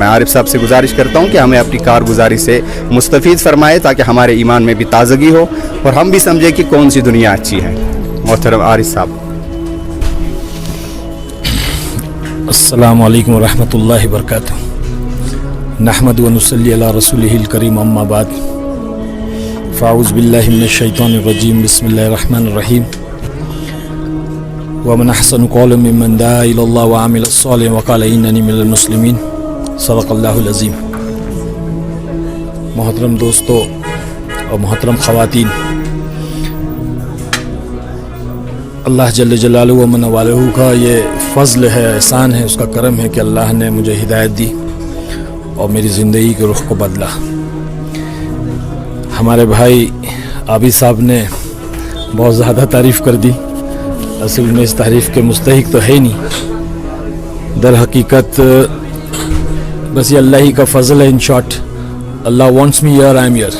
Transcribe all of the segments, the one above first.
میں عارف صاحب سے گزارش کرتا ہوں کہ ہمیں اپنی کارگزاری سے مستفید فرمائے تاکہ ہمارے ایمان میں بھی تازگی ہو اور ہم بھی سمجھیں کہ کون سی دنیا اچھی ہے. محترم عارف صاحب. السلام علیکم ورحمۃ اللہ وبرکاتہ. نحمد و نصلی علی رسولہ الکریم، اما بعد، فاعوذ باللہ من الشیطان الرجیم، بسم اللہ الرحمن الرحیم. ومن احسن قولا ممن دعا الی اللہ وعمل صالحا وقال اننی من المسلمین. صدق اللہ العظیم. محترم دوستو اور محترم خواتین، اللہ جل جلالہ و من والہ کا یہ فضل ہے، احسان ہے، اس کا کرم ہے کہ اللہ نے مجھے ہدایت دی اور میری زندگی کے رخ کو بدلا. ہمارے بھائی عابد صاحب نے بہت زیادہ تعریف کر دی. اصل میں اس تعریف کے مستحق تو ہے نہیں. در حقیقت بس یہ اللہ ہی کا فضل ہے. ان شارٹ، اللہ wants me here, I am here.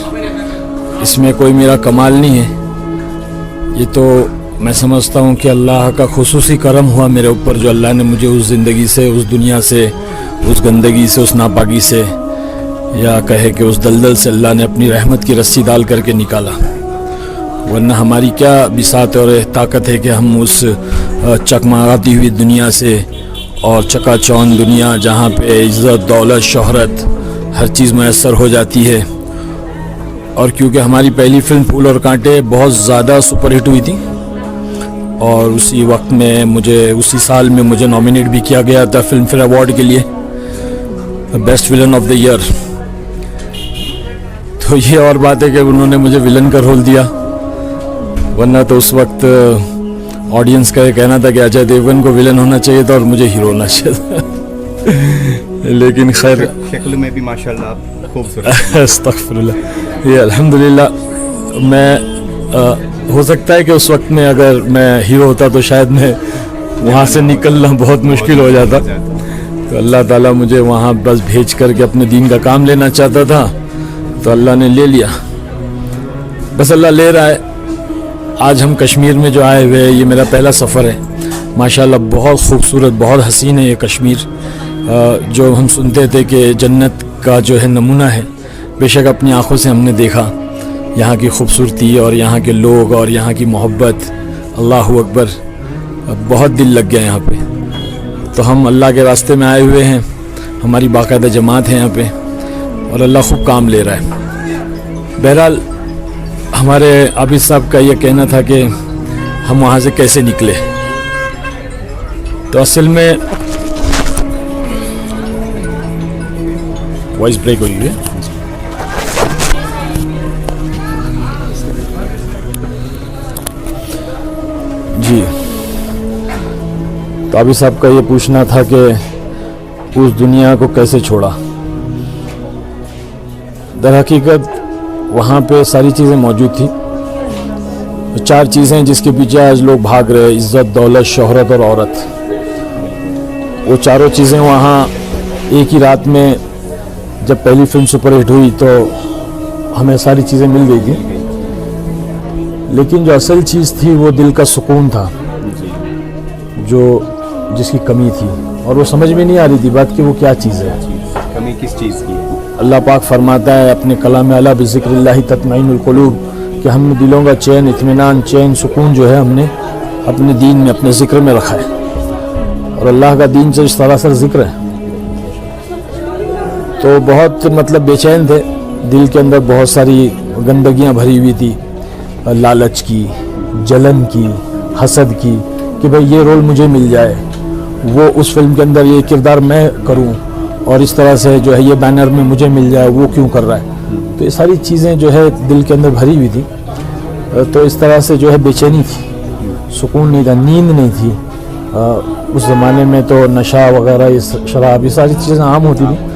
اس میں کوئی میرا کمال نہیں ہے. یہ تو میں سمجھتا ہوں کہ اللہ کا خصوصی کرم ہوا میرے اوپر، جو اللہ نے مجھے اس زندگی سے، اس دنیا سے، اس گندگی سے، اس ناپاکی سے، یا کہے کہ اس دلدل سے اللہ نے اپنی رحمت کی رسی ڈال کر کے نکالا. ورنہ ہماری کیا بساط اور طاقت ہے کہ ہم اس چکماتی ہوئی دنیا سے اور چکا چوند دنیا جہاں پہ عزت، دولت، شہرت ہر چیز میسر ہو جاتی ہے. اور کیونکہ ہماری پہلی فلم پھول اور کانٹے بہت زیادہ سپر ہٹ ہوئی تھی، اور اسی وقت میں اسی سال میں مجھے نامینیٹ بھی کیا گیا تھا فلم فیئر ایوارڈ کے لیے، best villain of the year. تو یہ اور بات ہے کہ انہوں نے مجھے ولن کا رول دیا، ورنہ تو اس وقت آڈینس کا یہ کہنا تھا کہ اجے دیوگن کو ولن ہونا چاہیے تھا اور مجھے ہیرو ہونا چاہیے تھا. لیکن خیر، شکل میں بھی ماشاءاللہ خوبصورت. استغفر اللہ. یہ الحمدللہ، میں ہو سکتا ہے کہ اس وقت میں اگر میں ہیرو ہوتا تو شاید میں وہاں سے نکلنا بہت مشکل ہو جاتا. تو اللہ تعالیٰ مجھے وہاں بس بھیج کر کے اپنے دین کا کام لینا چاہتا تھا، تو اللہ نے لے لیا. بس اللہ لے رہا ہے. آج ہم کشمیر میں جو آئے ہوئے، یہ میرا پہلا سفر ہے. ماشاءاللہ بہت خوبصورت، بہت حسین ہے یہ کشمیر. جو ہم سنتے تھے کہ جنت کا جو ہے نمونہ ہے، بے شک اپنی آنکھوں سے ہم نے دیکھا یہاں کی خوبصورتی اور یہاں کے لوگ اور یہاں کی محبت. اللہ اکبر، بہت دل لگ گیا یہاں پہ. تو ہم اللہ کے راستے میں آئے ہوئے ہیں، ہماری باقاعدہ جماعت ہے یہاں پہ، اور اللہ خوب کام لے رہا ہے. بہرحال ہمارے عابد صاحب کا یہ کہنا تھا کہ ہم وہاں سے کیسے نکلے. تو اصل میں وائس بریک ہوئی ہے. جی، تو عابد صاحب کا یہ پوچھنا تھا کہ اس دنیا کو کیسے چھوڑا. در حقیقت وہاں پہ ساری چیزیں موجود تھیں. 4 چیزیں جس کے پیچھے آج لوگ بھاگ رہے: عزت، دولت، شہرت اور عورت. وہ چاروں چیزیں وہاں ایک ہی رات میں، جب پہلی فلم سپر ہٹ ہوئی تو ہمیں ساری چیزیں مل گئی تھیں. لیکن جو اصل چیز تھی وہ دل کا سکون تھا، جس کی کمی تھی، اور وہ سمجھ میں نہیں آ رہی تھی بات کہ وہ کیا چیز ہے. کمی کس چیز کی ہے؟ اللہ پاک فرماتا ہے اپنے کلام اعلیٰ بذکر اللہ تطمئن القلوب کہ ہم نے دلوں کا چین، اطمینان، چین، سکون جو ہے ہم نے اپنے دین میں، اپنے ذکر میں رکھا ہے. اور اللہ کا دین سے سراسر ذکر ہے. تو بہت بے چین تھے. دل کے اندر بہت ساری گندگیاں بھری ہوئی تھی، لالچ کی، جلن کی، حسد کی، کہ بھئی یہ رول مجھے مل جائے، وہ اس فلم کے اندر یہ کردار میں کروں، اور اس طرح سے جو ہے یہ بینر میں مجھے مل جائے، وہ کیوں کر رہا ہے. تو یہ ساری چیزیں جو ہے دل کے اندر بھری ہوئی تھی. تو اس طرح سے جو ہے بے چینی تھی، سکون نہیں تھا، نیند نہیں تھی. اس زمانے میں تو نشہ وغیرہ، شراب، یہ ساری چیزیں عام ہوتی تھیں.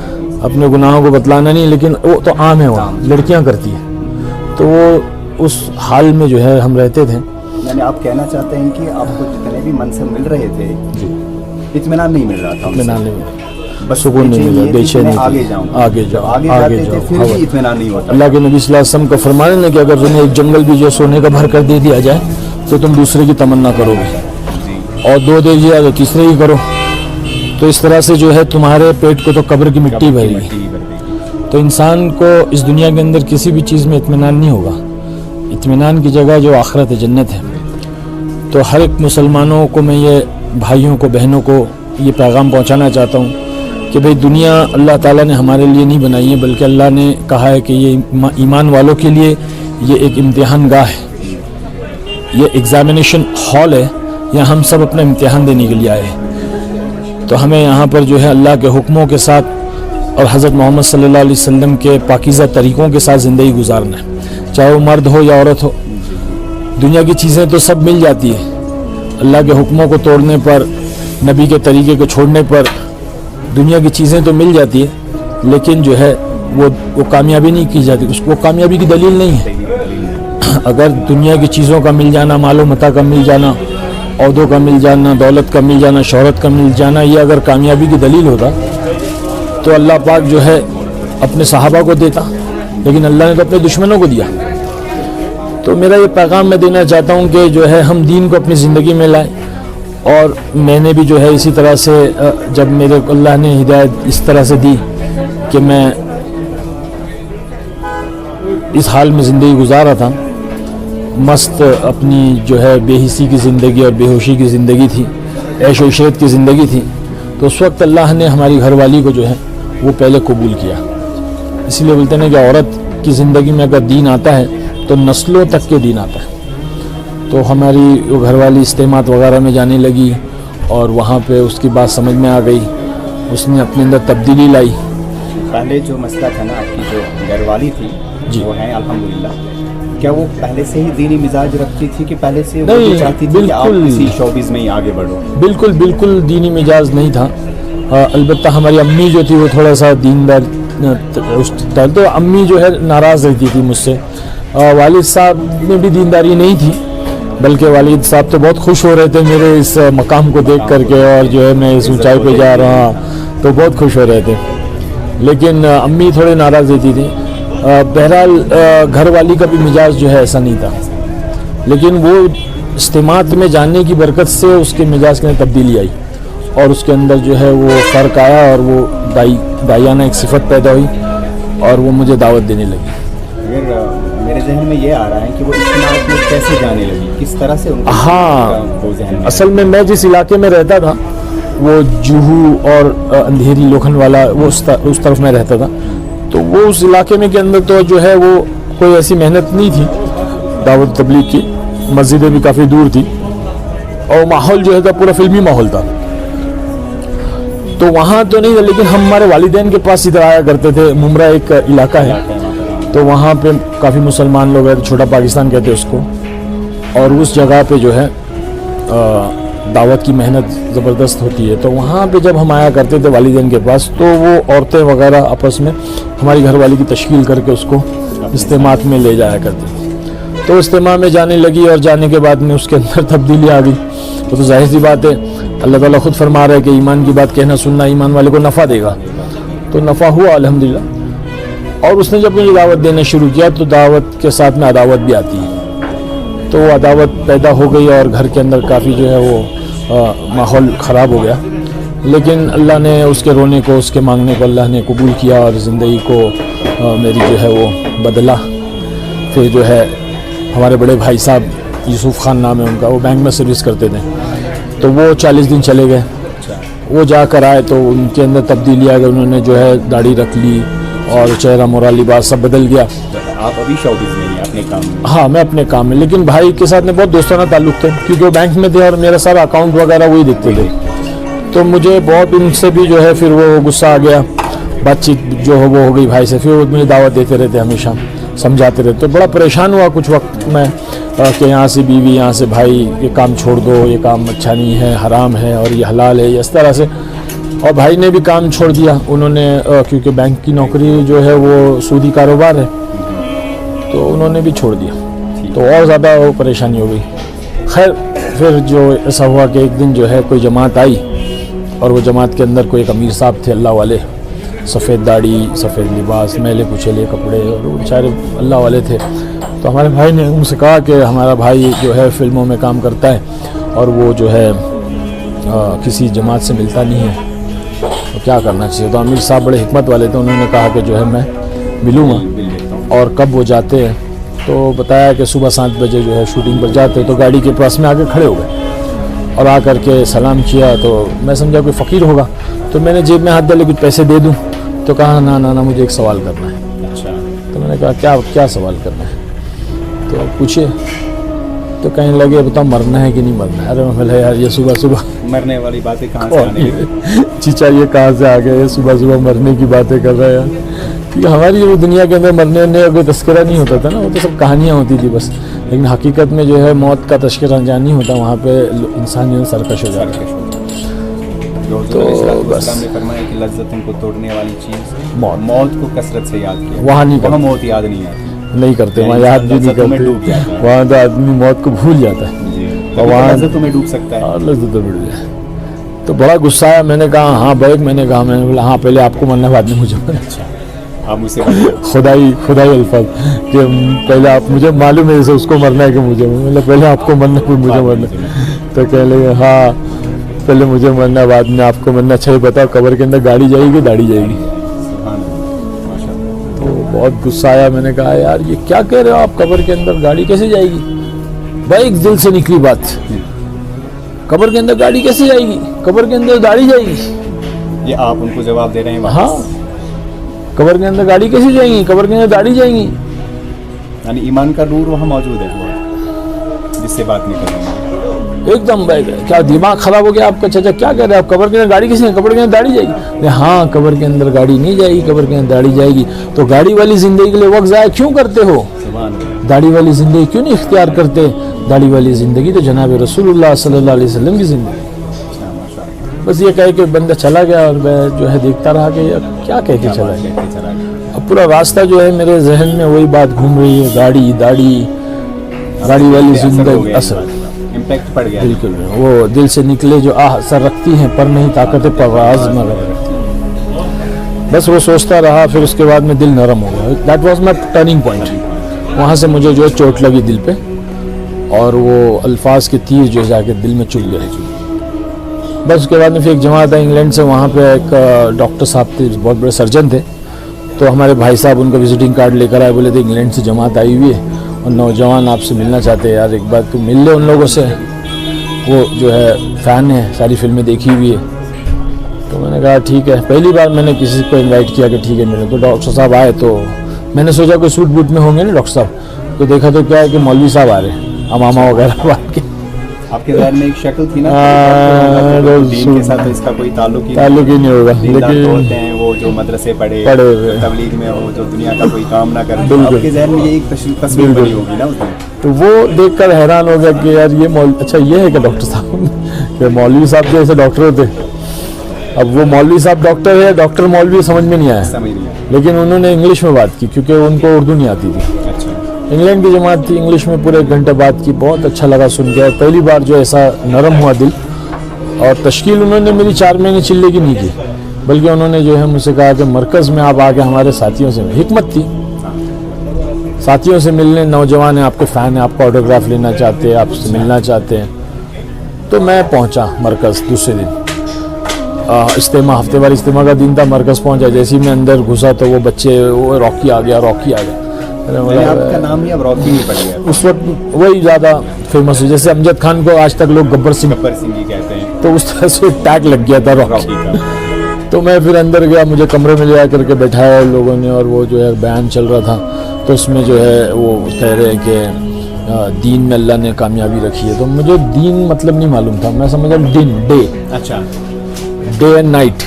اپنے گناہوں کو بتلانا نہیں، لیکن وہ تو عام ہے، وہاں لڑکیاں کرتی ہیں. تو وہ اس حال میں جو ہے ہم رہتے تھے. یعنی آپ کہنا چاہتے ہیں کہ آپ کو جتنے بھی منصب مل رہے تھے، جی، اطمینان نہیں مل رہا تھا. اطمینان نہیں مل رہا، بس سکون نہیں مل رہا، بے چینی تھی. آگے جاؤ، آگے جاؤ، پھر بھی اطمینان نہیں ہوتا. اللہ کے نبی صلی اللہ علیہ وسلم کا فرمان ہے کہ اگر تمہیں ایک جنگل بھی جو سونے کا بھر کر دے دیا جائے تو تم دوسرے کی تمنا کرو گے، اور 2 دے دیا تو تیسرے ہی کرو. تو اس طرح سے جو ہے تمہارے پیٹ کو تو قبر کی مٹی بھرے گی. تو انسان کو اس دنیا کے اندر کسی بھی چیز میں اطمینان نہیں ہوگا. اطمینان کی جگہ جو آخرت ہے، جنت ہے. تو ہر ایک مسلمانوں کو میں یہ بھائیوں کو بہنوں کو یہ پیغام پہنچانا چاہتا ہوں کہ بھئی دنیا اللہ تعالیٰ نے ہمارے لیے نہیں بنائی ہے، بلکہ اللہ نے کہا ہے کہ یہ ایمان والوں کے لیے یہ ایک امتحان گاہ ہے، یہ ایگزامینیشن ہال ہے. یہاں ہم سب اپنا امتحان دینے کے لیے آئے ہیں. تو ہمیں یہاں پر جو ہے اللہ کے حکموں کے ساتھ اور حضرت محمد صلی اللہ علیہ وسلم کے پاکیزہ طریقوں کے ساتھ زندگی گزارنا ہے، چاہے وہ مرد ہو یا عورت ہو. دنیا کی چیزیں تو سب مل جاتی ہیں، اللہ کے حکموں کو توڑنے پر، نبی کے طریقے کو چھوڑنے پر دنیا کی چیزیں تو مل جاتی ہے، لیکن جو ہے وہ کامیابی نہیں کی جاتی. اس کو کامیابی کی دلیل نہیں ہے. اگر دنیا کی چیزوں کا مل جانا، مال و متاع کا مل جانا، عہدوں کا مل جانا، دولت کا مل جانا، شہرت کا مل جانا، یہ اگر کامیابی کی دلیل ہوتا تو اللہ پاک جو ہے اپنے صحابہ کو دیتا، لیکن اللہ نے تو اپنے دشمنوں کو دیا. تو میرا یہ پیغام میں دینا چاہتا ہوں کہ جو ہے ہم دین کو اپنی زندگی میں لائیں. اور میں نے بھی جو ہے اسی طرح سے جب میرے اللہ نے ہدایت اس طرح سے دی کہ میں اس حال میں زندگی گزار رہا تھا، مست اپنی جو ہے بے حسی کی زندگی اور بے ہوشی کی زندگی تھی، عیش و عشرت کی زندگی تھی. تو اس وقت اللہ نے ہماری گھر والی کو جو ہے وہ پہلے قبول کیا. اس لیے بولتے ہیں کہ عورت کی زندگی میں اگر دین آتا ہے تو نسلوں تک کے دین آتا ہے. تو ہماری وہ گھر والی اجتماعات وغیرہ میں جانے لگی اور وہاں پہ اس کی بات سمجھ میں آ گئی، اس نے اپنے اندر تبدیلی لائی. پہلے جو مسئلہ تھا نا، آپ کی جو گھر والی تھی وہ ہے الحمدللہ، کیا وہ پہلے سے ہی دینی مزاج رکھتی تھی کہ پہلے سے وہ چاہتی تھی کہ آپ اسی شوبز میں ہی آگے بڑھو؟ بالکل دینی مزاج نہیں تھا. البتہ ہماری امی جو تھی وہ تھوڑا سا دیندار تھا، تو امی جو ہے ناراض رہتی تھی مجھ سے. والد صاحب میں بھی دینداری نہیں تھی، بلکہ والد صاحب تو بہت خوش ہو رہے تھے میرے اس مقام کو دیکھ کر کے، اور جو ہے میں اس اونچائی پہ جا رہا ہوں تو بہت خوش ہو رہے تھے. لیکن امی تھوڑے ناراض رہتی تھی. بہرحال گھر والی کا بھی مزاج جو ہے ایسا نہیں تھا، لیکن وہ اجتماعات میں جاننے کی برکت سے اس کے مزاج کے اندر تبدیلی آئی اور اس کے اندر جو ہے وہ فرق آیا اور وہ دائیانہ ایک صفت پیدا ہوئی اور وہ مجھے دعوت دینے لگی. میرے ذہن میں یہ آ رہا ہے کہ وہ اجتماعات میں کیسے جانے لگی، کس طرح سے؟ اصل میں جس علاقے میں رہتا تھا وہ جوہو اور اندھیری لوکھن والا، وہ اس طرف میں رہتا تھا. تو وہ اس علاقے میں کے اندر تو جو ہے وہ کوئی ایسی محنت نہیں تھی دعوت تبلیغ کی، مسجدیں بھی کافی دور تھی اور ماحول جو ہے تھا پورا فلمی ماحول تھا. تو وہاں تو نہیں تھا، لیکن ہم ہمارے والدین کے پاس ادھر آیا کرتے تھے. ممرہ ایک علاقہ ہے، تو وہاں پہ کافی مسلمان لوگ ہیں، چھوٹا پاکستان کہتے ہیں اس کو. اور اس جگہ پہ جو ہے دعوت کی محنت زبردست ہوتی ہے. تو وہاں پہ جب ہم آیا کرتے تھے والدین کے پاس، تو وہ عورتیں وغیرہ آپس میں ہماری گھر والی کی تشکیل کر کے اس کو اجتماعات میں لے جایا کرتے تھے. تو اجتماع میں جانے لگی اور جانے کے بعد میں اس کے اندر تبدیلی آ گئی. وہ تو ظاہر سی بات ہے، اللہ تعالیٰ خود فرما رہا ہے کہ ایمان کی بات کہنا سننا ایمان والے کو نفع دے گا. تو نفع ہوا الحمدللہ. اور اس نے جب مجھے دعوت دینا شروع کیا تو دعوت کے ساتھ میں عداوت بھی آتی ہے. تو وہ عداوت پیدا ہو گئی اور گھر کے اندر کافی جو ہے وہ ماحول خراب ہو گیا. لیکن اللہ نے اس کے رونے کو، اس کے مانگنے کو اللہ نے قبول کیا اور زندگی کو میری جو ہے وہ بدلا. پھر جو ہے ہمارے بڑے بھائی صاحب یوسف خان نام ہے ان کا، وہ بینک میں سروس کرتے تھے. تو وہ 40 دن چلے گئے. وہ جا کر آئے تو ان کے اندر تبدیلی آ گئی. انہوں نے جو ہے داڑھی رکھ لی اور چہرہ مورا لباس سب بدل گیا. آپ ابھی شوبز میں ہیں اپنے کام میں؟ ہاں میں اپنے کام میں، لیکن بھائی کے ساتھ میں بہت دوستانہ تعلق تھے کیونکہ وہ بینک میں تھے اور میرا سارا اکاؤنٹ وغیرہ وہی دیکھتے تھے. تو مجھے بہت ان سے بھی جو ہے پھر وہ غصہ آ گیا، بات چیت جو وہ ہو گئی بھائی سے. پھر وہ مجھے دعوت دیتے رہتے، ہمیشہ سمجھاتے رہتے. تو بڑا پریشان ہوا کچھ وقت میں کہ یہاں سے بیوی، یہاں سے بھائی، یہ کام چھوڑ دو، یہ کام اچھا نہیں ہے، حرام ہے اور یہ حلال ہے، اس طرح سے. اور بھائی نے بھی کام چھوڑ دیا. انہوں نے کیونکہ بینک کی نوکری جو ہے وہ سودی کاروبار ہے، تو انہوں نے بھی چھوڑ دیا. تو اور زیادہ وہ پریشانی ہو گئی. خیر پھر جو ایسا ہوا کہ ایک دن جو ہے کوئی جماعت آئی اور وہ جماعت کے اندر کوئی ایک امیر صاحب تھے اللہ والے، سفید داڑھی، سفید لباس، میلے کچیلے کپڑے، اور وہ بیچارے اللہ والے تھے. تو ہمارے بھائی نے ان سے کہا کہ ہمارا بھائی جو ہے فلموں میں کام کرتا ہے اور وہ جو ہے کسی جماعت سے ملتا نہیں ہے، تو کیا کرنا چاہیے. تو امیر صاحب بڑے حکمت والے تھے, انہوں نے کہا کہ جو ہے میں ملوں گا. مل لیتا ہوں. اور کب وہ جاتے ہیں تو بتایا کہ صبح 7 بجے جو ہے شوٹنگ پر جاتے. تو گاڑی کے پاس میں آ کے کھڑے ہو گئے اور آ کر کے سلام کیا. تو میں سمجھا کوئی فقیر ہوگا, تو میں نے جیب میں ہاتھ ڈالے کچھ پیسے دے دوں. تو کہا نا مجھے ایک سوال کرنا ہے. اچھا. تو میں نے کہا کیا سوال کرنا ہے. تو پوچھے. تو کہنے لگے بتاؤ مرنا ہے کہ نہیں مرنا ہے. ارے میں بولے یار یہ صبح مرنے والی باتیں کہاں سے آنے لگی؟ چیچا یہ کہاں سے آ گئے, صبح مرنے کی باتیں کر رہے ہیں. کیونکہ ہماری وہ دنیا کے اندر مرنے کا کوئی تذکرہ نہیں ہوتا تھا نا, وہ تو سب کہانیاں ہوتی تھی بس. لیکن حقیقت میں جو ہے موت کا تذکرہ جان نہیں ہوتا, وہاں پہ انسان جو ہے سرکش ہو جاتا ہے. تو اسلام نے فرمایا کہ لذتوں کو توڑنے والی چیز موت کو کثرت سے یاد کیا. وہاں نہیں وہاں موت یاد نہیں آتی, نہیں کرتے, وہاں یاد بھی نہیں کرتے, وہاں تو آدمی موت کو بھول جاتا ہے. اور وہاں لذتوں میں ڈوب سکتا ہے. لذتوں میں ڈوب جائے. تو بڑا غصہ آیا. میں نے کہا ہاں بیگ. میں نے بولا ہاں پہلے آپ کو مرنا, بعد میں مجھے مرنا. اچھا. آپ مجھ سے خدائی الفاظ کہ پہلے آپ مجھے معلوم ہے اس کو مرنا ہے کہ مجھے, مطلب پہلے آپ کو مرنا پھر مجھے مرنا. تو کہہ لگے ہاں پہلے مجھے مرنا بعد میں آپ کو مرنا. اچھا یہ بتاؤ قبر کے اندر گاڑی جائے گی داڑھی جائے گی؟ تو بہت غصہ آیا. میں نے کہا یار یہ کیا کہہ رہے ہو آپ, قبر کے اندر گاڑی کیسے جائے گی؟ بھائی ایک دل سے نکلی بات, قبر کے اندر گاڑی کیسے جائے گی, قبر کے اندر داڑھی جائے گی. یہ آپ ان کو جواب دے رہے ہیں؟ ہاں قبر کے اندر گاڑی کیسے جائیں گی, قبر کے اندر داڑھی جائیں گی. یعنی ایمان کا نور وہاں موجود ہے جس سے بات نہیں کر رہے ہیں. ایک دم بھائی کیا دماغ خراب ہو گیا آپ کا, چچا کیا کہہ رہے ہیں آپ, قبر کے اندر گاڑی کسی نے, قبر کے اندر داڑھی جائے گی؟ ہاں قبر کے اندر گاڑی نہیں جائے گی, قبر کے اندر داڑھی جائے گی. تو گاڑی والی زندگی کے لیے وقت ضائع کیوں کرتے ہو, داڑھی والی زندگی کیوں نہیں اختیار کرتے؟ داڑھی والی زندگی تو جناب رسول اللہ صلی اللہ علیہ وسلم کی زندگی. بس یہ کہہ کہ بندہ چلا گیا اور میں جو ہے دیکھتا رہا کہ کیا کہہ کے چلا گیا. اب پورا راستہ جو ہے میرے ذہن میں وہی بات گھوم رہی ہے, داڑھی والی زندگی اثر امپیکٹ پڑ گیا. بالکل وہ دل سے نکلے جو اثر رکھتی ہیں پر نہیں طاقت پرواز مگر. بس وہ سوچتا رہا, پھر اس کے بعد میں دل نرم ہو گیا. That was my turning point. وہاں سے مجھے جو ہے چوٹ لگی دل پہ, اور وہ الفاظ کے تیر جو جا کے دل میں چپ گئے. بس اس کے بعد میں پھر ایک جماعت آئی انگلینڈ سے, وہاں پہ ایک ڈاکٹر صاحب تھے, بہت بڑے سرجن تھے. تو ہمارے بھائی صاحب ان کا وزٹنگ کارڈ لے کر آئے, بولے تھے انگلینڈ سے جماعت آئی ہوئی ہے اور نوجوان آپ سے ملنا چاہتے ہیں, یار ایک بار تو مل لے ان لوگوں سے, وہ جو ہے فین ہے, ساری فلمیں دیکھی ہوئی ہے. تو میں نے کہا ٹھیک ہے. پہلی بار میں نے کسی کو انوائٹ کیا کہ ٹھیک ہے ملے. تو ڈاکٹر صاحب آئے, تو میں نے سوچا کوئی سوٹ بوٹ میں ہوں گے نا ڈاکٹر صاحب. تو دیکھا تو کیا ہے کہ مولوی صاحب آ رہے ہیں, امامہ وغیرہ بات کے. آپ کے ذہن میں ایک شکل تھی نا دین کے ساتھ, اس کا کوئی تعلق ہی نہیں ہوگا. لیکن ہوتے ہیں وہ جو مدرسے پڑھے تبلیغ میں ہو, جو دنیا کا کوئی کام نہ کرے. آپ کے ذہن میں یہ ایک تصویر بنی ہوگی نا اس میں. تو وہ دیکھ کر حیران ہو گیا کہ یار یہ اچھا یہ ہے کہ ڈاکٹر صاحب, کہ مولوی صاحب جیسے ڈاکٹر ہوتے. اب وہ مولوی صاحب ڈاکٹر ہے, ڈاکٹر مولوی سمجھ میں نہیں آیا, لیکن انہوں نے انگلش میں بات کی کیونکہ ان کو اردو نہیں آتی تھی. انگلینڈ کی جماعت تھی, انگلش میں پورے 1 گھنٹے بات کی. بہت اچھا لگا سن کے, پہلی بار جو ایسا نرم ہوا دل. اور تشکیل انہوں نے میری 4 مہینے چلنے کی نہیں کی, بلکہ انہوں نے جو ہے مجھ سے کہا کہ مرکز میں آپ آگے ہمارے ساتھیوں سے, حکمت تھی, ساتھیوں سے ملنے, نوجوان ہیں آپ کے فین ہیں, آپ کا آٹوگراف لینا چاہتے ہیں, آپ سے ملنا چاہتے ہیں. تو میں پہنچا مرکز دوسرے دن. اجتماع, ہفتے وار اجتماع کا دن تھا. مرکز پہنچا, جیسے ہی میں اندر گھسا تو وہ بچے, وہ راکی آ گیا. آپ کا نام ہی اب راکی نہیں پڑ گیا. اس وقت وہی زیادہ فیمس ہے, جیسے امجد خان کو آج تک لوگ گبر سنگھ ہی کہتے ہیں, تو اس طرح سے ٹیگ لگ گیا تھا راکی کا. تو میں پھر اندر گیا, مجھے کمرے میں لے آ کر کے بٹھایا لوگوں نے, اور وہ جو ہے بیان چل رہا تھا. تو اس میں جو ہے وہ کہہ رہے ہیں کہ دین میں اللہ نے کامیابی رکھی ہے. تو مجھے دین مطلب نہیں معلوم تھا, میں سمجھا دن, ڈے. اچھا, ڈے اینڈ نائٹ.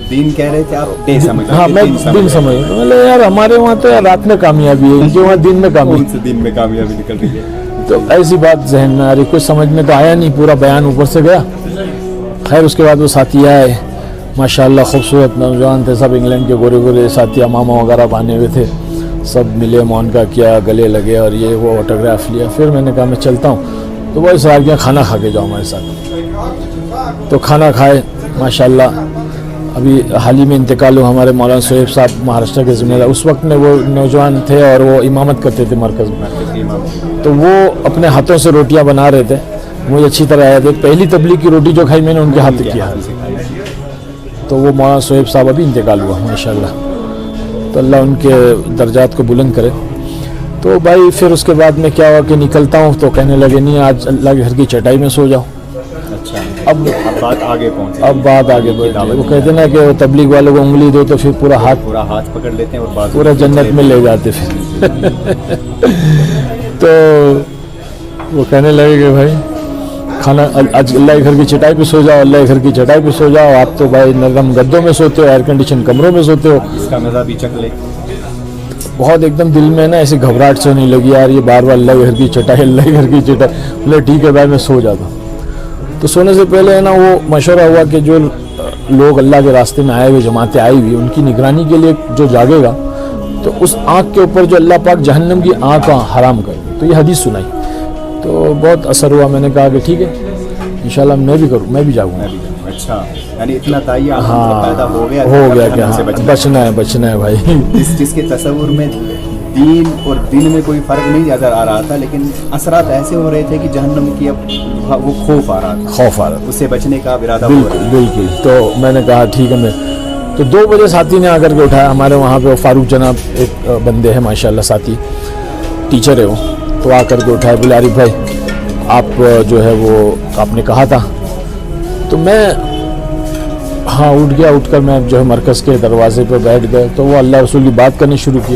دین کہہ رہے تھے آپ, ڈے سمجھ. ہاں میں دن سمجھ. میں یار ہمارے وہاں تو رات میں کامیابی ہے, ان کے وہاں دن میں کامیابی. دن میں کامیابی نکل رہی ہے. تو ایسی بات ذہن میں آ رہی, کچھ سمجھ میں تو آیا نہیں, پورا بیان اوپر سے گیا. خیر اس کے بعد وہ ساتھی آئے, ماشاءاللہ خوبصورت نوجوان تھے سب, انگلینڈ کے گورے گورے ساتھی, امامہ وغیرہ بانے ہوئے تھے. سب ملے, معانقہ کیا, گلے لگے, اور یہ وہ آٹوگراف لیا. پھر میں نے کہا میں چلتا ہوں. تو وہ اصرار کیا کھانا کھا کے جاؤ ہمارے ساتھ. تو کھانا کھائے ماشاءاللہ. ابھی حال ہی میں انتقال ہوا ہمارے مولانا صہیب صاحب مہاراشٹر کے ذمہ دار. اس وقت میں وہ نوجوان تھے اور وہ امامت کرتے تھے مرکز میں. تو وہ اپنے ہاتھوں سے روٹیاں بنا رہے تھے, مجھے اچھی طرح یاد ہے. پہلی تبلیغ کی روٹی جو کھائی میں نے ان کے ہاتھ کی. تو وہ مولانا صہیب صاحب ابھی انتقال ہوا ماشاءاللہ، تو اللہ ان کے درجات کو بلند کرے. تو بھائی پھر اس کے بعد میں کیا ہوا کہ نکلتا ہوں تو کہنے لگے نہیں آج اللہ کے گھر کی چٹائی میں سو جاؤ. اچھا، اب بات آگے پہنچی. اب بات آگے بڑھی. وہ کہتے ہیں نا کہ تبلیغ والوں کو انگلی دو تو پھر پورا ہاتھ پکڑ لیتے ہیں اور بات پورا جنت میں لے جاتے پھر. تو وہ کہنے لگے کہ بھائی کھانا آج اللہ کے گھر کی چٹائی پہ سو جاؤ، اللہ کے گھر کی چٹائی پہ سو جاؤ. آپ تو بھائی نرم گدوں میں سوتے ہو، ایئر کنڈیشن کمروں میں سوتے ہو. اس کا مزہ بھی چکھ لے. بہت ایک دم دل میں نا ایسی گھبراہٹ سے ہونے لگی یار، یہ بار بار اللہ کے گھر کی چٹائی، اللہ کے گھر کی چٹائی. بولے ٹھیک ہے بھائی میں سو جاتا ہوں. تو سونے سے پہلے ہے نا وہ مشورہ ہوا کہ جو لوگ اللہ کے راستے میں آئے ہوئے، جماعتیں آئی ہوئی، ان کی نگرانی کے لیے جو جاگے گا تو اس آنکھ کے اوپر جو اللہ پاک جہنم کی آنکھ حرام کرے. تو یہ حدیث سنائی تو بہت اثر ہوا. میں نے کہا کہ ٹھیک ہے انشاءاللہ میں بھی کروں، میں بھی جاؤں گا. اچھا، یعنی اتنا تعیہ ہاں پیدا ہو گیا کہ ہاں بچنا ہے بھائی. جس کے تصور میں دین اور دن میں کوئی فرق نہیں نظر آ رہا تھا، لیکن اثرات ایسے ہو رہے تھے کہ جہنم کی اب وہ خوف آ رہا تھا، اس سے بچنے کا ارادہ ہو رہا. بالکل. تو میں نے کہا ٹھیک ہے. میں تو 2 بجے ساتھی نے آ کر کے اٹھایا. ہمارے وہاں پہ فاروق جناب ایک بندے ہیں ماشاءاللہ، ساتھی ٹیچر ہے وہ. تو آ کر کے اٹھایا، بولے عارف بھائی آپ جو ہے وہ آپ نے کہا تھا. تو میں ہاں اٹھ گیا. اٹھ کر میں جو ہے مرکز کے دروازے پہ بیٹھ گئے. تو وہ اللہ رسول کی بات کرنی شروع کی.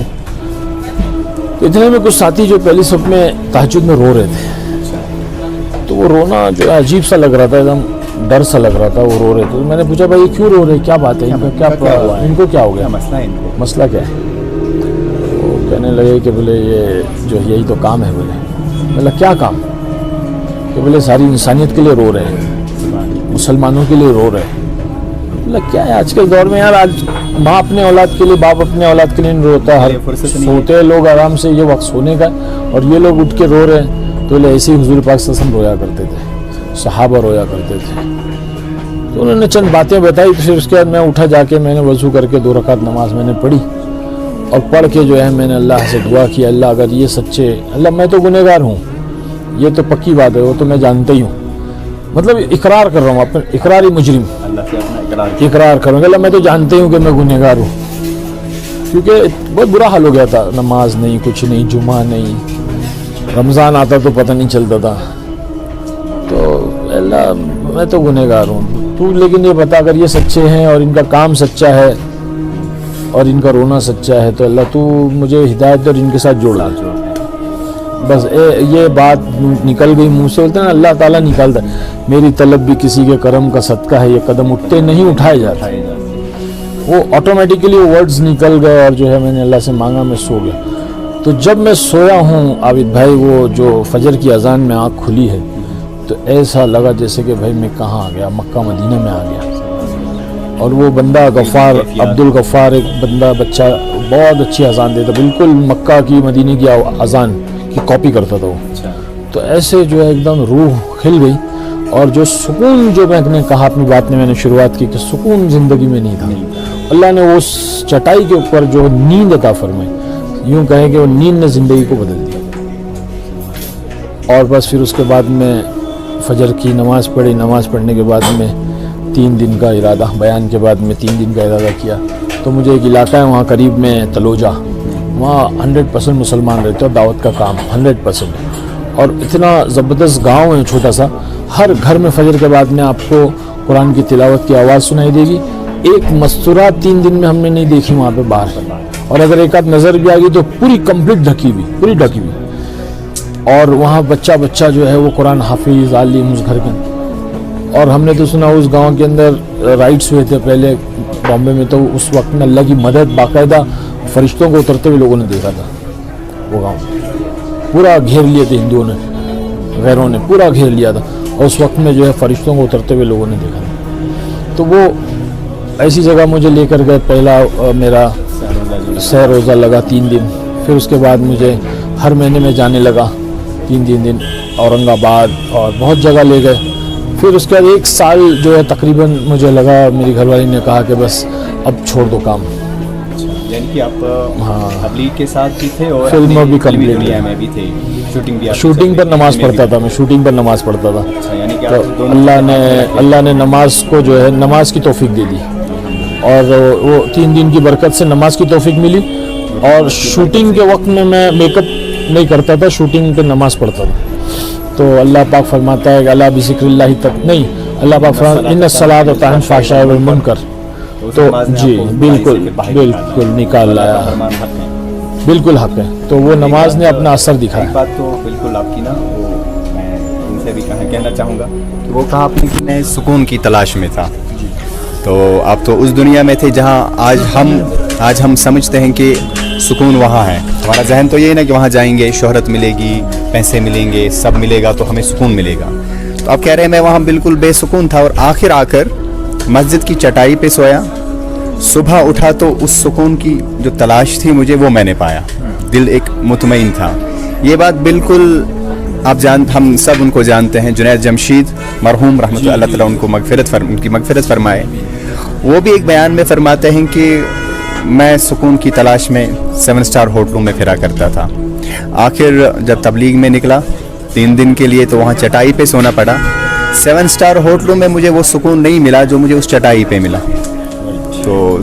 تو اتنے میں کچھ ساتھی جو پہلی صف میں تہجد میں رو رہے تھے، تو وہ رونا جو ہے عجیب سا لگ رہا تھا، ایک دم ڈر سا لگ رہا تھا. وہ رو رہے تھے. میں نے پوچھا بھائی یہ کیوں رو رہے، کیا بات ہے، ان کو کیا ہو گیا، مسئلہ کیا ہے. وہ کہنے لگے کہ بولے یہ جو یہی تو کام ہے. بولے بولا کیا کام، کہ بولے ساری انسانیت کے لیے رو رہے ہیں، مسلمانوں کے لیے رو رہے ہیں. بولا کیا ہے آج کے دور میں یار، آج ماں اپنے اولاد کے لیے، باپ اپنے اولاد کے لیے نہیں روتا ہے. سوتے لوگ آرام سے، یہ وقت سونے کا، اور یہ لوگ اٹھ کے رو رہے ہیں. تو ایسے ہی حضور پاک صلی اللہ علیہ وسلم رویا کرتے تھے، صحابہ رویا کرتے تھے. تو انہوں نے چند باتیں بتائی. پھر اس کے بعد میں اٹھا، جا کے میں نے وضو کر کے 2 رکعت نماز میں نے پڑھی، اور پڑھ کے جو ہے میں نے اللہ سے دعا کی، اللہ اگر یہ سچے، اللہ میں تو گنہگار ہوں، یہ تو پکی بات ہے، وہ تو میں جانتا ہی ہوں. مطلب اقرار کر رہا ہوں، اپنا اقراری مجرم اللہ سے اپنا اقرار کروں گا. اللہ میں تو جانتا ہی ہوں کہ میں گنہگار ہوں. کیونکہ بہت برا حال ہو گیا تھا، نماز نہیں، کچھ نہیں، جمعہ نہیں، رمضان آتا تو پتہ نہیں چلتا تھا. تو اللہ میں تو گنہگار ہوں، تو لیکن یہ بتا اگر یہ سچے ہیں اور ان کا کام سچا ہے اور ان کا رونا سچا ہے تو اللہ تو مجھے ہدایت اور ان کے ساتھ جوڑ. بس یہ بات نکل گئی منہ سے. بولتے ہیں نا اللہ تعالیٰ نکالتا ہے. میری طلب بھی کسی کے کرم کا صدقہ ہے، یہ قدم اٹھتے نہیں اٹھائے جاتے، وہ آٹومیٹیکلی ورڈز نکل گئے. اور جو ہے میں نے اللہ سے مانگا، میں سو گیا. تو جب میں سویا ہوں عابد بھائی، وہ جو فجر کی اذان میں آنکھ کھلی ہے تو ایسا لگا جیسے کہ بھائی میں کہاں آ گیا، مکہ مدینہ میں آ گیا. اور وہ بندہ غفار، عبد الغفار ایک بندہ بچہ، بہت اچھی اذان دیتا، بالکل مکہ کی مدینہ کی اذان کی کاپی کرتا تھا وہ. تو ایسے جو ہے ایک دم روح کھل گئی. اور جو سکون جو میں نے کہا اپنی بات میں نے شروعات کی کہ سکون زندگی میں نہیں تھا، اللہ نے اس چٹائی کے اوپر جو نیند عطا فرمائی، یوں کہیں کہ وہ نیند نے زندگی کو بدل دیا. اور بس پھر اس کے بعد میں فجر کی نماز پڑھی. نماز پڑھنے کے بعد میں 3 دن کا ارادہ، بیان کے بعد میں 3 دن کا ارادہ کیا. تو مجھے ایک علاقہ ہے وہاں قریب میں تلوجہ، وہاں 100% مسلمان رہتے اور دعوت کا کام 100%. اور اتنا زبردست گاؤں ہے چھوٹا سا، ہر گھر میں فجر کے بعد میں آپ کو قرآن کی تلاوت کی آواز سنائی دے گی. ایک مستورہ 3 دن میں ہم نے نہیں دیکھی وہاں پہ باہر. اور اگر ایک آدھ نظر بھی آ گئی تو پوری کمپلیٹ ڈھکی ہوئی، پوری ڈھکی ہوئی. اور وہاں بچہ جو ہے وہ قرآن حافظ عالم اس گھر کے. اور ہم نے تو سنا اس گاؤں کے اندر رائٹس ہوئے تھے پہلے بامبے میں، تو اس وقت میں اللہ کی مدد باقاعدہ فرشتوں کو اترتے ہوئے لوگوں نے دیکھا تھا. وہ گاؤں پورا گھیر لیے تھے ہندوؤں نے، غیروں نے پورا گھیر لیا تھا. اور اس وقت میں جو ہے فرشتوں کو اترتے ہوئے لوگوں نے دیکھا تھا. تو وہ ایسی جگہ مجھے لے کر گئے. پہلا میرا سہ روزہ لگا 3 دن. پھر اس کے بعد مجھے ہر مہینے میں جانے لگا 3 دن اورنگ آباد اور بہت جگہ لے گئے. پھر اس کے بعد 1 سال جو ہے تقریباً مجھے لگا، میری گھر والی نے کہا کہ بس اب چھوڑ دو کام. یعنی کہ آپ تبلیغ کے ساتھ بھی تھے اور فلم بھی کمپلیٹ دنیا میں بھی تھے، شوٹنگ پر نماز پڑھتا تھا میں، شوٹنگ پر نماز پڑھتا تھا. یعنی کہ تو اللہ نے نماز کو جو ہے نماز کی توفیق دے دی. اور وہ 3 دن کی برکت سے نماز کی توفیق ملی. اور شوٹنگ کے وقت میں میک اپ نہیں کرتا تھا, شوٹنگ پہ نماز پڑھتا تھا. تو اللہ پاک فرماتا ہے کہ اللہ بذکر اللہ تک نہیں, اللہ پاک فرماتا ہے ان الصلاۃ تنہی عن الفحشاء والمنکر. تو جی بالکل بالکل نکال لایا, بالکل حق ہے. تو وہ نماز نے اپنا اثر دکھایا. ایک بات تو بالکل آپ کی نا, وہ میں ان سے بھی کہنا چاہوں گا کہ وہ کہا آپ نے کہ میں سکون کی تلاش میں تھا. تو آپ تو اس دنیا میں تھے جہاں آج ہم سمجھتے ہیں کہ سکون وہاں ہے. ہمارا ذہن تو یہ نا کہ وہاں جائیں گے, شہرت ملے گی, پیسے ملیں گے, سب ملے گا تو ہمیں سکون ملے گا. تو آپ کہہ رہے ہیں میں وہاں بالکل بے سکون تھا, اور آخر آ کر مسجد کی چٹائی پہ سویا, صبح اٹھا تو اس سکون کی جو تلاش تھی مجھے وہ میں نے پایا, دل ایک مطمئن تھا. یہ بات بالکل ہم سب ان کو جانتے ہیں, جنید جمشید مرحوم رحمۃ اللہ تعالیٰ ان کی مغفرت فرمائے. وہ بھی ایک بیان میں فرماتے ہیں کہ میں سکون کی تلاش میں 7 اسٹار ہوٹلوں میں پھرا کرتا تھا. آخر جب تبلیغ میں نکلا 3 دن کے لیے تو وہاں چٹائی پہ سونا پڑا. 7 اسٹار ہوٹلوں میں مجھے وہ سکون نہیں ملا جو مجھے اس چٹائی پہ ملا. تو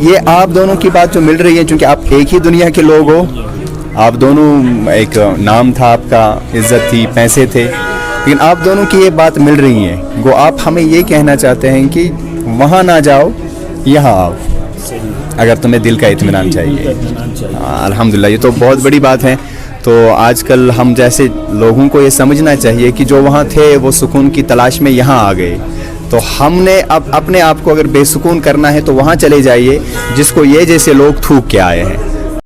یہ آپ دونوں کی بات جو مل رہی ہے, چونکہ آپ ایک ہی دنیا کے لوگ ہو, آپ دونوں, ایک نام تھا آپ کا, عزت تھی, پیسے تھے, لیکن آپ دونوں کی یہ بات مل رہی ہے. گو آپ ہمیں یہ کہنا چاہتے ہیں کہ وہاں نہ جاؤ, یہاں آؤ اگر تمہیں دل کا اطمینان چاہیے. الحمدللہ, یہ تو بہت بڑی بات ہے. تو آج کل ہم جیسے لوگوں کو یہ سمجھنا چاہیے کہ جو وہاں تھے وہ سکون کی تلاش میں یہاں آ گئے. تو ہم نے اپنے آپ کو اگر بے سکون کرنا ہے تو وہاں چلے جائیے جس کو یہ جیسے لوگ تھوک کے آئے ہیں.